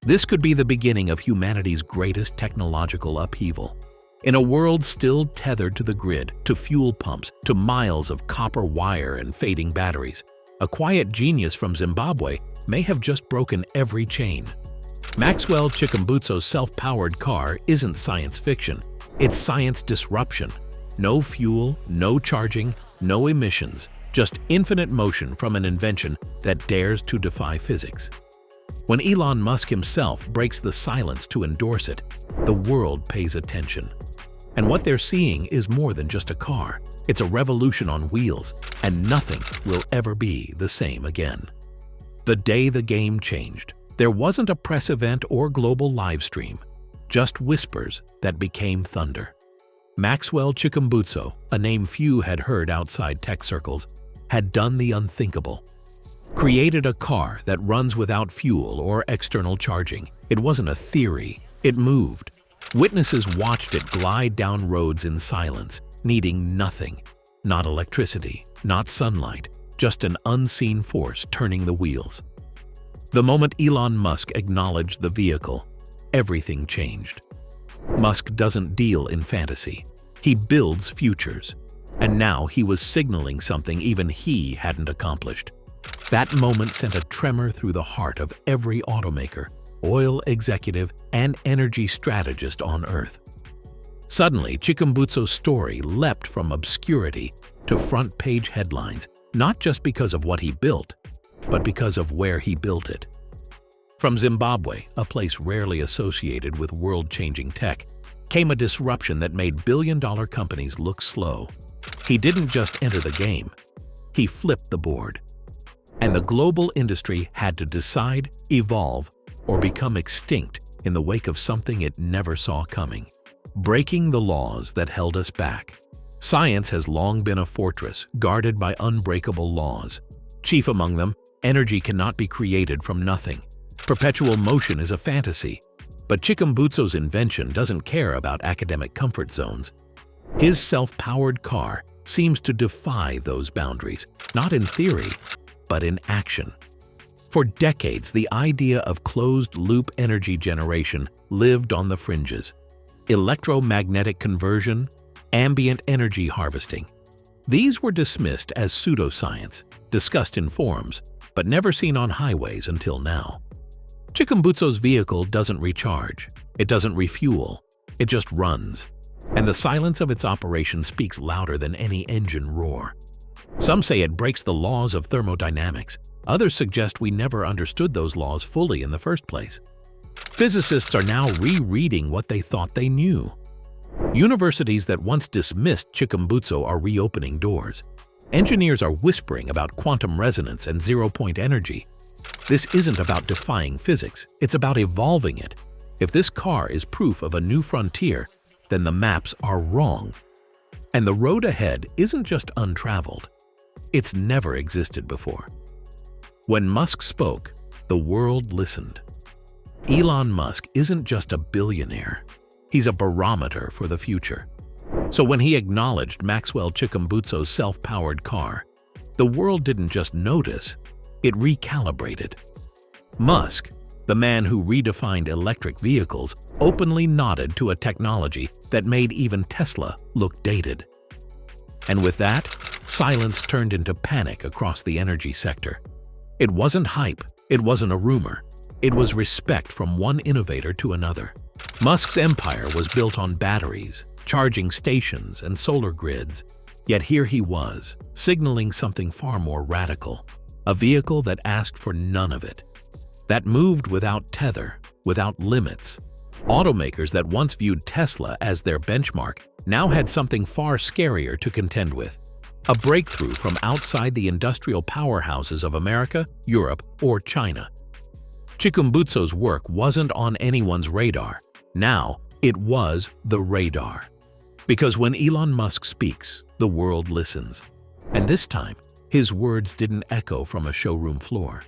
This could be the beginning of humanity's greatest technological upheaval. In a world still tethered to the grid, to fuel pumps, to miles of copper wire and fading batteries, a quiet genius from Zimbabwe may have just broken every chain. Maxwell Chikumbutso's self-powered car isn't science fiction, it's science disruption. No fuel, no charging, no emissions, just infinite motion from an invention that dares to defy physics. When Elon Musk himself breaks the silence to endorse it, the world pays attention. And what they're seeing is more than just a car. It's a revolution on wheels, and nothing will ever be the same again. The day the game changed, there wasn't a press event or global live stream, just whispers that became thunder. Maxwell Chikumbutso, a name few had heard outside tech circles, had done the unthinkable. Created a car that runs without fuel or external charging. It wasn't a theory, it moved. Witnesses watched it glide down roads in silence, needing nothing. Not electricity, not sunlight, just an unseen force turning the wheels. The moment Elon Musk acknowledged the vehicle, everything changed. Musk doesn't deal in fantasy. He builds futures. And now he was signaling something even he hadn't accomplished. That moment sent a tremor through the heart of every automaker, oil executive, and energy strategist on Earth. Suddenly, Chikumbutso's story leapt from obscurity to front-page headlines, not just because of what he built, but because of where he built it. From Zimbabwe, a place rarely associated with world-changing tech, came a disruption that made billion-dollar companies look slow. He didn't just enter the game, he flipped the board. And the global industry had to decide, evolve, or become extinct in the wake of something it never saw coming. Breaking the laws that held us back. Science has long been a fortress, guarded by unbreakable laws. Chief among them, energy cannot be created from nothing. Perpetual motion is a fantasy. But Chikumbutso's invention doesn't care about academic comfort zones. His self-powered car seems to defy those boundaries, not in theory, but in action. For decades, the idea of closed-loop energy generation lived on the fringes. Electromagnetic conversion, ambient energy harvesting. These were dismissed as pseudoscience, discussed in forums, but never seen on highways until now. Chikumbutso's vehicle doesn't recharge, it doesn't refuel, it just runs. And the silence of its operation speaks louder than any engine roar. Some say it breaks the laws of thermodynamics. Others suggest we never understood those laws fully in the first place. Physicists are now rereading what they thought they knew. Universities that once dismissed Chikumbutso are reopening doors. Engineers are whispering about quantum resonance and zero-point energy. This isn't about defying physics, it's about evolving it. If this car is proof of a new frontier, then the maps are wrong. And the road ahead isn't just untraveled, it's never existed before. When Musk spoke, the world listened. Elon Musk isn't just a billionaire, he's a barometer for the future. So when he acknowledged Maxwell Chikumbutso's self-powered car, the world didn't just notice, it recalibrated. Musk, the man who redefined electric vehicles, openly nodded to a technology that made even Tesla look dated. And with that, silence turned into panic across the energy sector. It wasn't hype, it wasn't a rumor, it was respect from one innovator to another. Musk's empire was built on batteries, charging stations, and solar grids. Yet here he was, signaling something far more radical. A vehicle that asked for none of it. That moved without tether, without limits. Automakers that once viewed Tesla as their benchmark now had something far scarier to contend with. A breakthrough from outside the industrial powerhouses of America, Europe, or China. Chikumbutso's work wasn't on anyone's radar. Now, it was the radar. Because when Elon Musk speaks, the world listens. And this time, his words didn't echo from a showroom floor.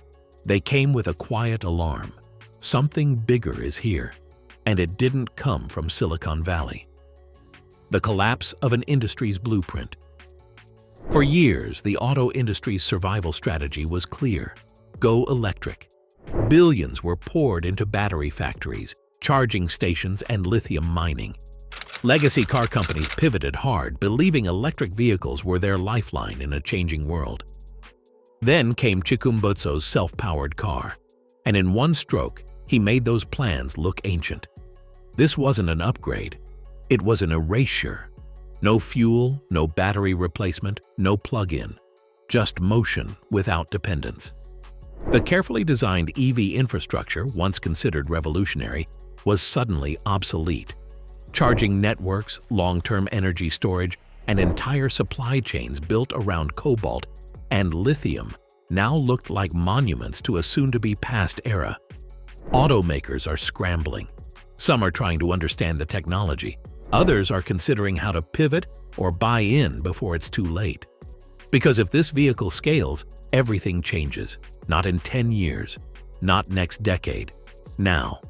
They came with a quiet alarm. Something bigger is here. And it didn't come from Silicon Valley. The collapse of an industry's blueprint. For years, the auto industry's survival strategy was clear. Go electric. Billions were poured into battery factories, charging stations, and lithium mining. Legacy car companies pivoted hard, believing electric vehicles were their lifeline in a changing world. Then came Chikumbutso's self-powered car, and in one stroke, he made those plans look ancient. This wasn't an upgrade, it was an erasure. No fuel, no battery replacement, no plug-in, just motion without dependence. The carefully designed EV infrastructure, once considered revolutionary, was suddenly obsolete. Charging networks, long-term energy storage, and entire supply chains built around cobalt and lithium now looked like monuments to a soon-to-be past era. Automakers are scrambling. Some are trying to understand the technology. Others are considering how to pivot or buy in before it's too late. Because if this vehicle scales, everything changes. Not in 10 years, not next decade, now.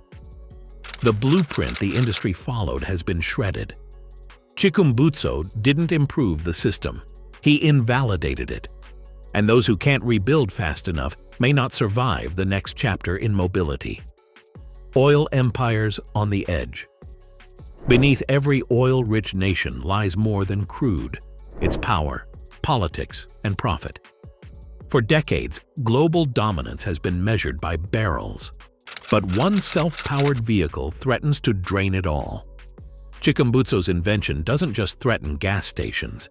The blueprint the industry followed has been shredded. Chikumbutso didn't improve the system, he invalidated it. And those who can't rebuild fast enough may not survive the next chapter in mobility. Oil empires on the edge. Beneath every oil-rich nation lies more than crude. It's power, politics, and profit. For decades, global dominance has been measured by barrels. But one self-powered vehicle threatens to drain it all. Chikumbutso's invention doesn't just threaten gas stations.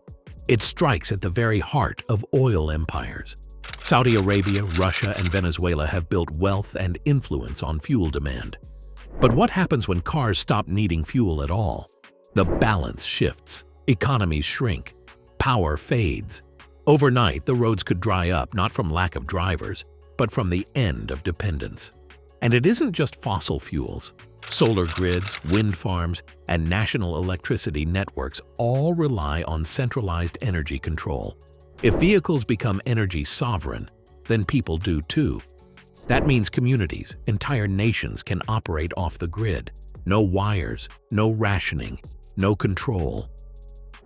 It strikes at the very heart of oil empires. Saudi Arabia, Russia, and Venezuela have built wealth and influence on fuel demand. But what happens when cars stop needing fuel at all? The balance shifts, economies shrink, power fades. Overnight, the roads could dry up not from lack of drivers, but from the end of dependence. And it isn't just fossil fuels. Solar grids, wind farms, and national electricity networks all rely on centralized energy control. If vehicles become energy sovereign, then people do too. That means communities, entire nations can operate off the grid. No wires, no rationing, no control.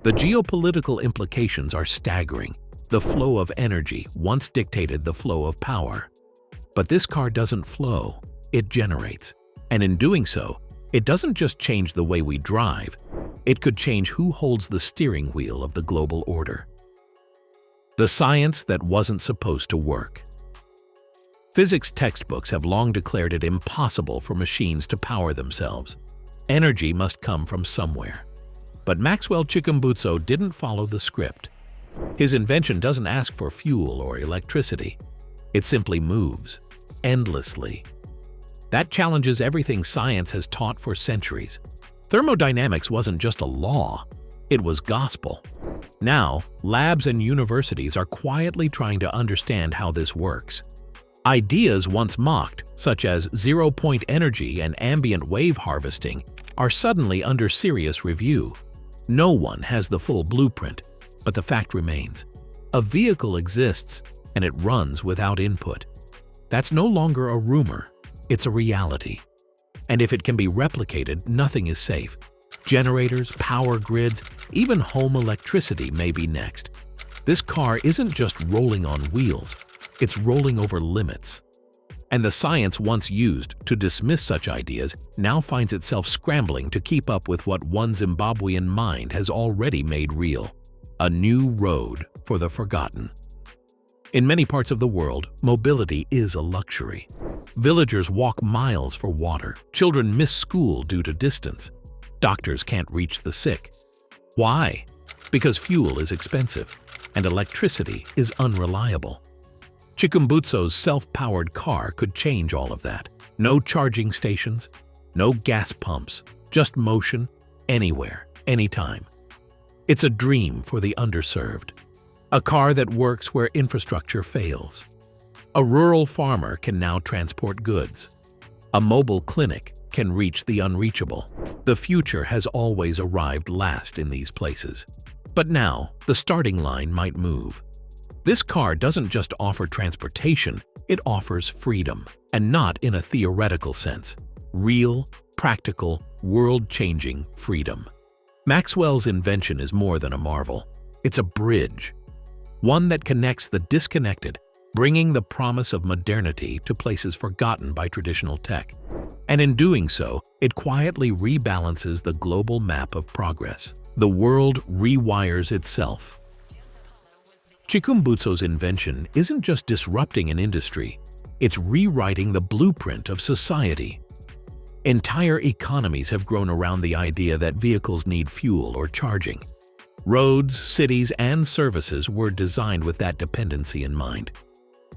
The geopolitical implications are staggering. The flow of energy once dictated the flow of power. But this car doesn't flow, it generates. And in doing so, it doesn't just change the way we drive, it could change who holds the steering wheel of the global order. The science that wasn't supposed to work. Physics textbooks have long declared it impossible for machines to power themselves. Energy must come from somewhere. But Maxwell Chikumbutso didn't follow the script. His invention doesn't ask for fuel or electricity. It simply moves, endlessly. That challenges everything science has taught for centuries. Thermodynamics wasn't just a law, it was gospel. Now, labs and universities are quietly trying to understand how this works. Ideas once mocked, such as zero-point energy and ambient wave harvesting, are suddenly under serious review. No one has the full blueprint, but the fact remains. A vehicle exists, and it runs without input. That's no longer a rumor, it's a reality. And if it can be replicated, nothing is safe. Generators, power grids, even home electricity may be next. This car isn't just rolling on wheels, it's rolling over limits. And the science once used to dismiss such ideas now finds itself scrambling to keep up with what one Zimbabwean mind has already made real. A new road for the forgotten. In many parts of the world, mobility is a luxury. Villagers walk miles for water. Children miss school due to distance. Doctors can't reach the sick. Why? Because fuel is expensive and electricity is unreliable. Chikumbutso's self-powered car could change all of that. No charging stations, no gas pumps, just motion, anywhere, anytime. It's a dream for the underserved. A car that works where infrastructure fails. A rural farmer can now transport goods. A mobile clinic can reach the unreachable. The future has always arrived last in these places. But now, the starting line might move. This car doesn't just offer transportation, it offers freedom, and not in a theoretical sense. Real, practical, world-changing freedom. Maxwell's invention is more than a marvel. It's a bridge. One that connects the disconnected bringing the promise of modernity to places forgotten by traditional tech. And in doing so, it quietly rebalances the global map of progress. The world rewires itself. Chikumbutso's invention isn't just disrupting an industry, it's rewriting the blueprint of society. Entire economies have grown around the idea that vehicles need fuel or charging. Roads, cities, and services were designed with that dependency in mind.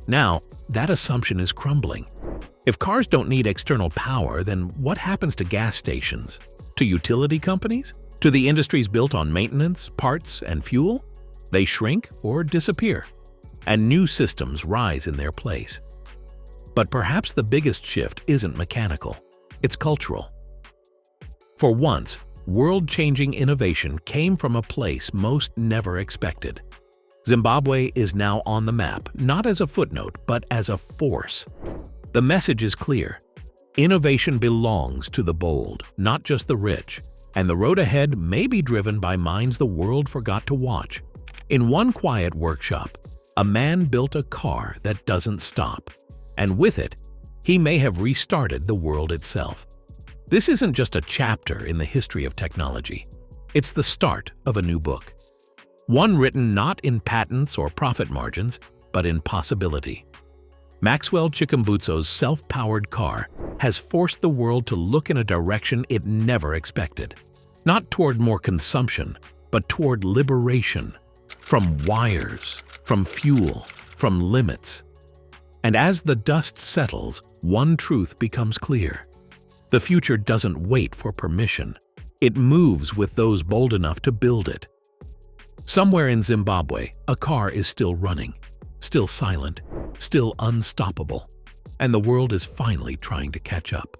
Now, that assumption is crumbling. If cars don't need external power, then what happens to gas stations? To utility companies? To the industries built on maintenance, parts, and fuel? They shrink or disappear, and new systems rise in their place. But perhaps the biggest shift isn't mechanical, it's cultural. For once, world-changing innovation came from a place most never expected. Zimbabwe is now on the map, not as a footnote, but as a force. The message is clear. Innovation belongs to the bold, not just the rich, and the road ahead may be driven by minds the world forgot to watch. In one quiet workshop, a man built a car that doesn't stop, and with it, he may have restarted the world itself. This isn't just a chapter in the history of technology. It's the start of a new book. One written not in patents or profit margins, but in possibility. Maxwell Chikumbutso's self-powered car has forced the world to look in a direction it never expected. Not toward more consumption, but toward liberation. From wires, from fuel, from limits. And as the dust settles, one truth becomes clear. The future doesn't wait for permission. It moves with those bold enough to build it. Somewhere in Zimbabwe, a car is still running, still silent, still unstoppable, and the world is finally trying to catch up.